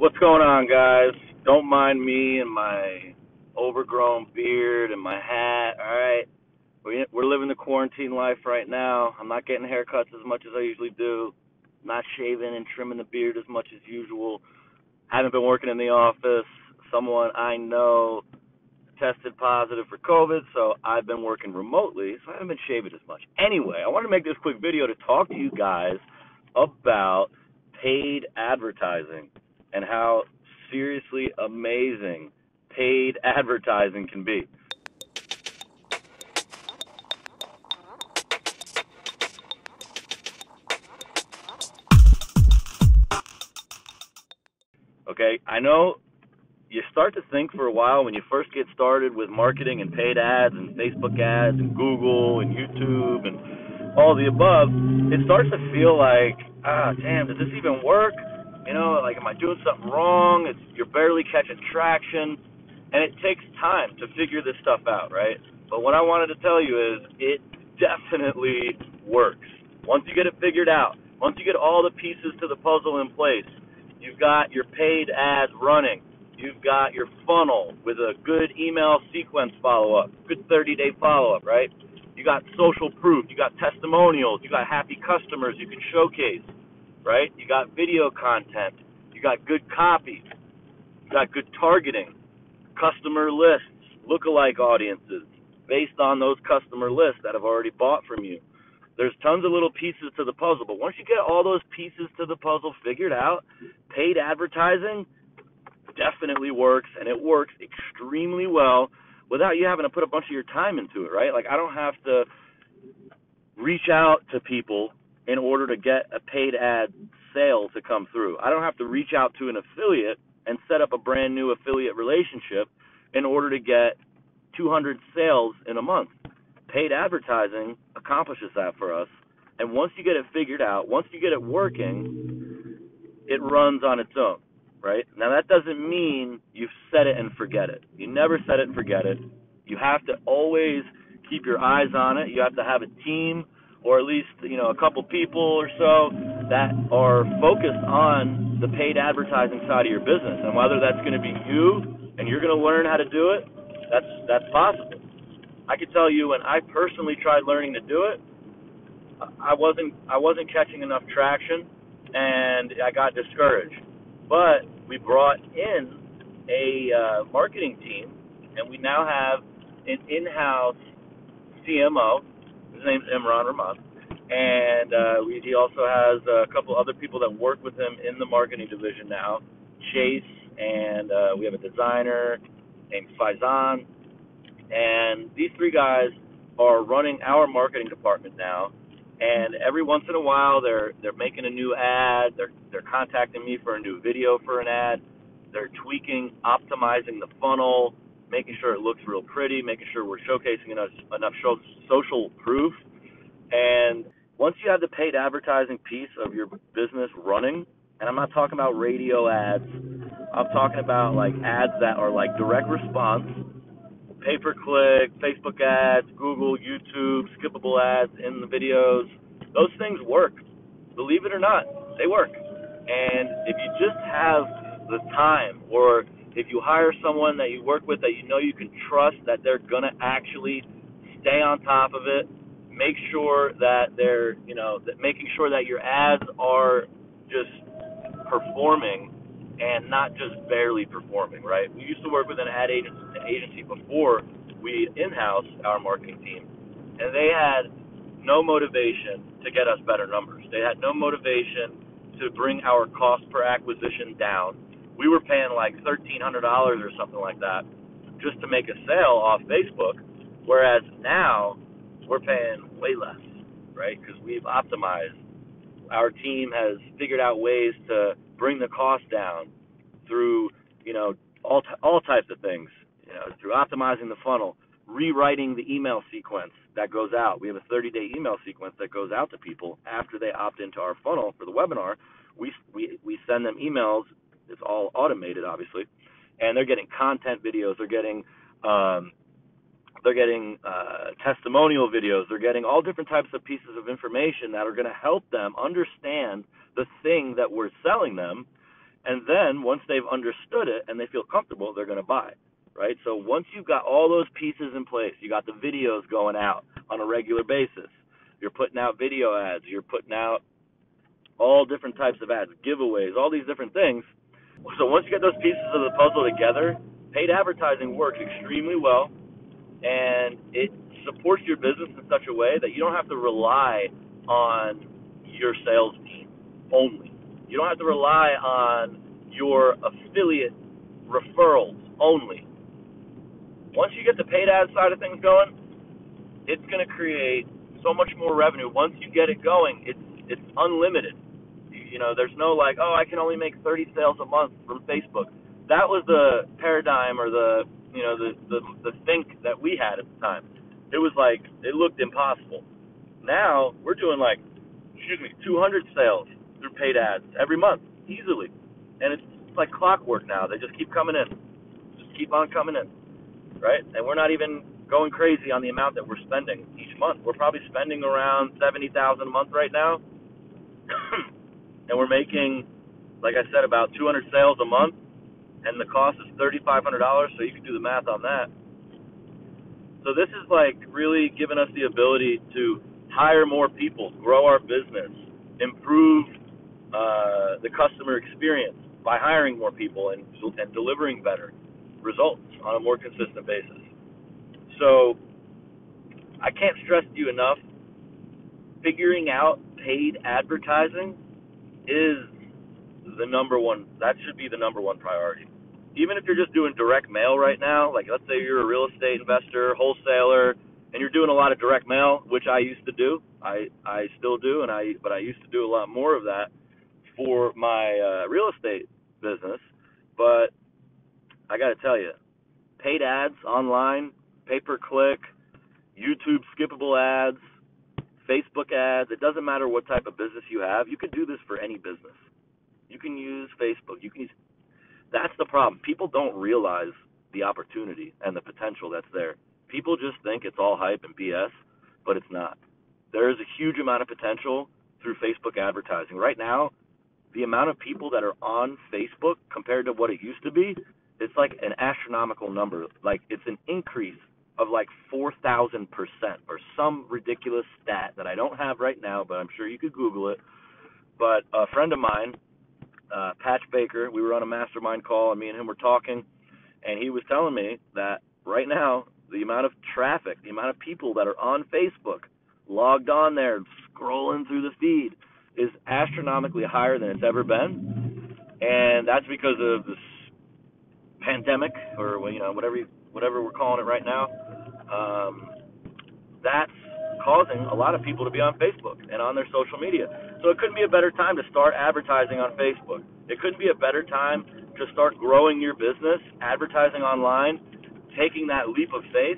What's going on, guys? Don't mind me and my overgrown beard and my hat, all right? We're living the quarantine life right now. I'm not getting haircuts as much as I usually do. Not shaving and trimming the beard as much as usual. Haven't been working in the office. Someone I know tested positive for COVID, so I've been working remotely, so I haven't been shaving as much. Anyway, I want to make this quick video to talk to you guys about paid advertising and how seriously amazing paid advertising can be. Okay, I know you start to think for a while when you first get started with marketing and paid ads and Facebook ads and Google and YouTube and all the above, it starts to feel like, damn, does this even work? You know, like, am I doing something wrong? You're barely catching traction, and it takes time to figure this stuff out, right? But what I wanted to tell you is it definitely works. Once you get it figured out, once you get all the pieces to the puzzle in place, you've got your paid ads running, you've got your funnel with a good email sequence follow-up, good 30-day follow-up, right? You got social proof, you got testimonials, you got happy customers you can showcase, right? You got video content, you got good copy, you got good targeting, customer lists, lookalike audiences based on those customer lists that have already bought from you. There's tons of little pieces to the puzzle, but once you get all those pieces to the puzzle figured out, paid advertising definitely works, and it works extremely well without you having to put a bunch of your time into it, right? Like, I don't have to reach out to people in order to get a paid ad sale to come through. I don't have to reach out to an affiliate and set up a brand new affiliate relationship in order to get 200 sales in a month. Paid advertising accomplishes that for us, and once you get it figured out, once you get it working, it runs on its own, right? Now, that doesn't mean you set it and forget it. You never set it and forget it. You have to always keep your eyes on it. You have to have a team, or at least, a couple people or so that are focused on the paid advertising side of your business. And whether that's going to be you and you're going to learn how to do it, that's possible. I can tell you, when I personally tried learning to do it, I wasn't catching enough traction, and I got discouraged. But we brought in a marketing team, and we now have an in-house CMO. His name's Imran Rahman, and he also has a couple other people that work with him in the marketing division now, Chase, and we have a designer named Faizan. And these three guys are running our marketing department now. And every once in a while, they're making a new ad. They're contacting me for a new video for an ad. They're tweaking, optimizing the funnel, making sure it looks real pretty, making sure we're showcasing enough social proof. And once you have the paid advertising piece of your business running, and I'm not talking about radio ads, I'm talking about like ads that are like direct response, pay-per-click, Facebook ads, Google, YouTube, skippable ads in the videos. Those things work. Believe it or not, they work. And if you just have the time, or if you hire someone that you work with that you know you can trust, that they're going to actually stay on top of it, make sure that they're, making sure that your ads are just performing and not just barely performing, right? We used to work with an ad agency before we in-housed our marketing team, and they had no motivation to get us better numbers. They had no motivation to bring our cost per acquisition down. We were paying like $1,300 or something like that just to make a sale off Facebook, whereas now we're paying way less, right? Because we've optimized. Our team has figured out ways to bring the cost down through, all types of things, through optimizing the funnel, rewriting the email sequence that goes out. We have a 30-day email sequence that goes out to people after they opt into our funnel for the webinar. We send them emails. It's all automated, obviously, and they're getting content videos. They're getting testimonial videos. They're getting all different types of pieces of information that are going to help them understand the thing that we're selling them And then once they've understood it and they feel comfortable, they're going to buy, right? So once you've got all those pieces in place, you got the videos going out on a regular basis, you're putting out video ads, you're putting out all different types of ads, giveaways, all these different things. So once you get those pieces of the puzzle together, paid advertising works extremely well, and it supports your business in such a way that you don't have to rely on your sales team only. You don't have to rely on your affiliate referrals only. Once you get the paid ad side of things going, it's going to create so much more revenue. Once you get it going, it's unlimited. You know, there's no like, oh, I can only make 30 sales a month from Facebook. That was the paradigm or the think that we had at the time. It was like, it looked impossible. Now we're doing 200 sales through paid ads every month easily, and it's like clockwork now. They just keep coming in, just keep on coming in, right? And we're not even going crazy on the amount that we're spending each month. We're probably spending around $70,000 a month right now. And we're making, like I said, about 200 sales a month, and the cost is $3,500, so you can do the math on that. So this is like really giving us the ability to hire more people, grow our business, improve the customer experience by hiring more people and delivering better results on a more consistent basis. So I can't stress to you enough, figuring out paid advertising is the number one. That should be the number one priority. Even if you're just doing direct mail right now, like let's say you're a real estate investor, wholesaler, and you're doing a lot of direct mail, which I used to do. I still do, but I used to do a lot more of that for my real estate business. But I got to tell you, paid ads online, pay-per-click, YouTube skippable ads, Facebook ads, it doesn't matter what type of business you have. You can do this for any business. You can use Facebook. That's the problem. People don't realize the opportunity and the potential that's there. People just think it's all hype and BS, but it's not. There is a huge amount of potential through Facebook advertising. Right now, the amount of people that are on Facebook compared to what it used to be, it's like an astronomical number. Like it's an increase of like 4,000% or some ridiculous stat that I don't have right now, but I'm sure you could Google it. But a friend of mine, Patch Baker, we were on a mastermind call, and me and him were talking, and he was telling me that right now the amount of traffic, the amount of people that are on Facebook, logged on there, scrolling through the feed, is astronomically higher than it's ever been, and that's because of this pandemic, or whatever we're calling it right now. That's causing a lot of people to be on Facebook and on their social media. So it couldn't be a better time to start advertising on Facebook. It couldn't be a better time to start growing your business, advertising online, taking that leap of faith.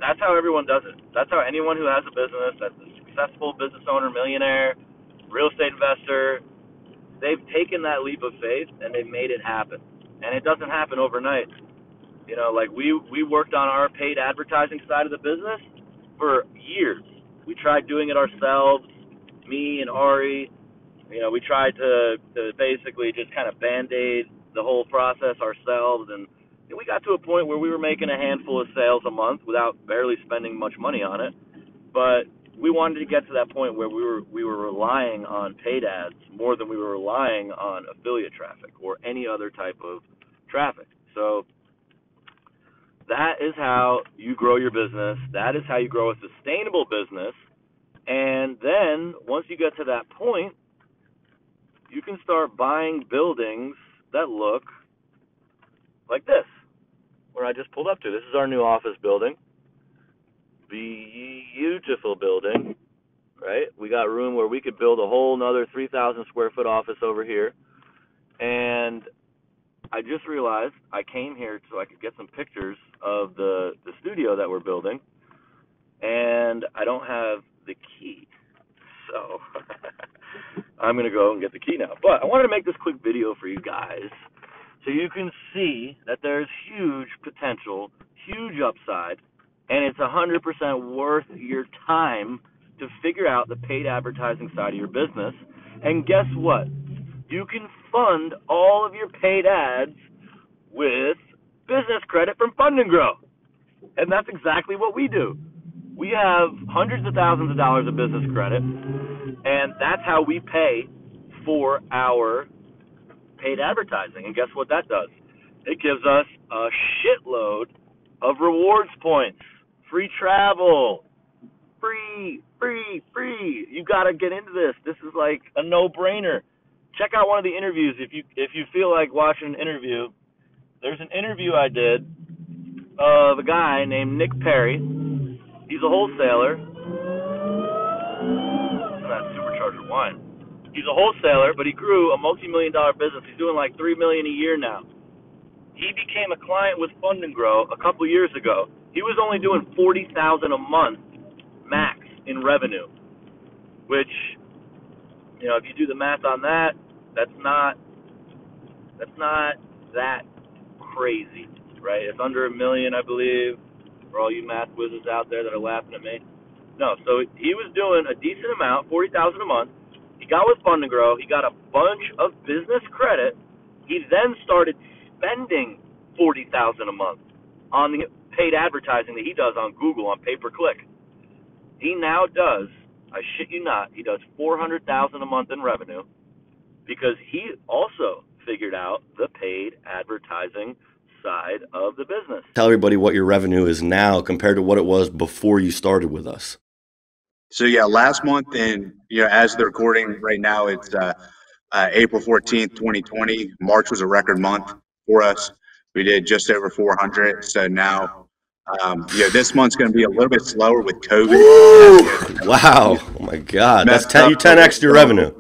That's how everyone does it. That's how anyone who has a business, that's a successful business owner, millionaire, real estate investor, they've taken that leap of faith and they've made it happen. And it doesn't happen overnight. You know, like we worked on our paid advertising side of the business for years. We tried doing it ourselves, me and Ari. You know, we tried to basically just kind of Band-Aid the whole process ourselves, and we got to a point where we were making a handful of sales a month without barely spending much money on it. But we wanted to get to that point where we were relying on paid ads more than we were relying on affiliate traffic or any other type of traffic. So that is how you grow your business. That is how you grow a sustainable business. And then once you get to that point, you can start buying buildings that look like this, where I just pulled up to. This is our new office building. Beautiful building, right? We got room where we could build a whole another 3,000 square foot office over here. And I just realized I came here so I could get some pictures of the studio that we're building, and I don't have the key. So I'm going to go and get the key now. But I wanted to make this quick video for you guys so you can see that there's huge potential, huge upside, and it's 100% worth your time to figure out the paid advertising side of your business. And guess what? You can fund all of your paid ads with business credit from Fund&Grow. And that's exactly what we do. We have hundreds of thousands of dollars of business credit, and that's how we pay for our paid advertising. And guess what that does? It gives us a shitload of rewards points, free travel, free. You got to get into this. This is like a no-brainer. Check out one of the interviews if you feel like watching an interview. There's an interview I did of a guy named Nick Perry. He's a wholesaler. That's Supercharger wine. He's a wholesaler, but he grew a multi-million-dollar business. He's doing like $3 million a year now. He became a client with Fund&Grow a couple years ago. He was only doing $40,000 a month max in revenue, which, you know, if you do the math on that, that's not that crazy, right? It's under $1 million, I believe, for all you math whizzes out there that are laughing at me. No, so he was doing a decent amount, $40,000 a month. He got with Fund&Grow. He got a bunch of business credit. He then started spending $40,000 a month on the paid advertising that he does on Google on pay-per-click. He now does, I shit you not, he does $400,000 a month in revenue because he also figured out the paid advertising side of the business. Tell everybody what your revenue is now compared to what it was before you started with us. So yeah, last month, and as the recording right now, it's April 14th, 2020. March was a record month for us. We did just over 400. So now, this month's going to be a little bit slower with COVID. Wow! Oh my God, that's 10x your revenue.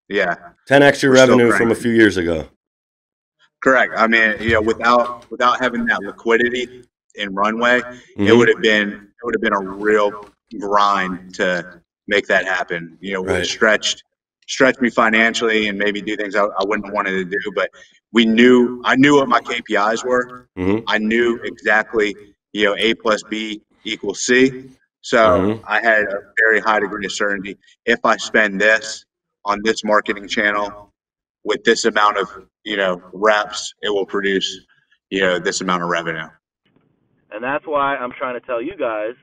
Yeah, 10x your revenue from a few years ago. Correct. I mean, without having that liquidity and runway, it would have been a real grind to make that happen. It would have stretched me financially and maybe do things I wouldn't have wanted to do. But I knew what my KPIs were. I knew exactly, A plus B equals C. So I had a very high degree of certainty. If I spend this on this marketing channel with this amount of, reps, it will produce, this amount of revenue. And that's why I'm trying to tell you guys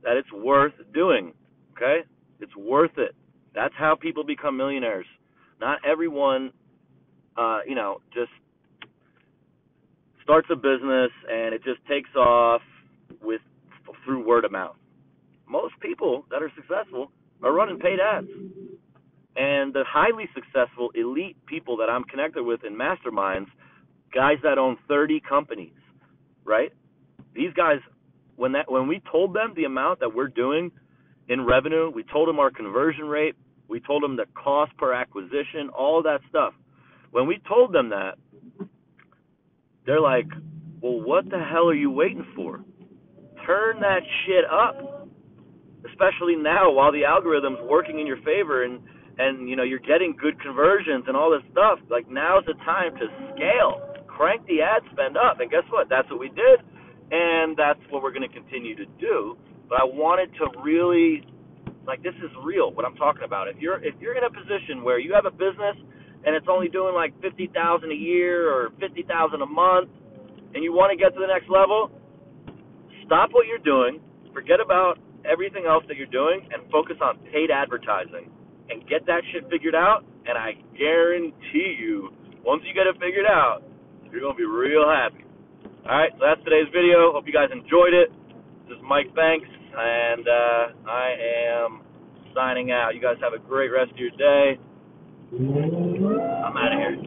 that it's worth doing, okay? It's worth it. That's how people become millionaires. Not everyone, just starts a business and it just takes off through word of mouth. Most people that are successful are running paid ads. And the highly successful elite people that I'm connected with in masterminds, guys that own 30 companies, right? These guys, when we told them the amount that we're doing in revenue, we told them our conversion rate, we told them the cost per acquisition, all that stuff. When we told them that, they're like, well, what the hell are you waiting for? Turn that shit up, especially now while the algorithm's working in your favor and you're getting good conversions and all this stuff. Like, now's the time to scale. Crank the ad spend up. And guess what? That's what we did, and that's what we're going to continue to do. But I wanted to really, this is real, what I'm talking about. If you're in a position where you have a business and it's only doing like $50,000 a year or $50,000 a month, and you want to get to the next level, stop what you're doing, forget about everything else that you're doing, and focus on paid advertising. And get that shit figured out, and I guarantee you, once you get it figured out, you're going to be real happy. All right, so that's today's video. Hope you guys enjoyed it. This is Mike Banks, and I am signing out. You guys have a great rest of your day. I'm out of here.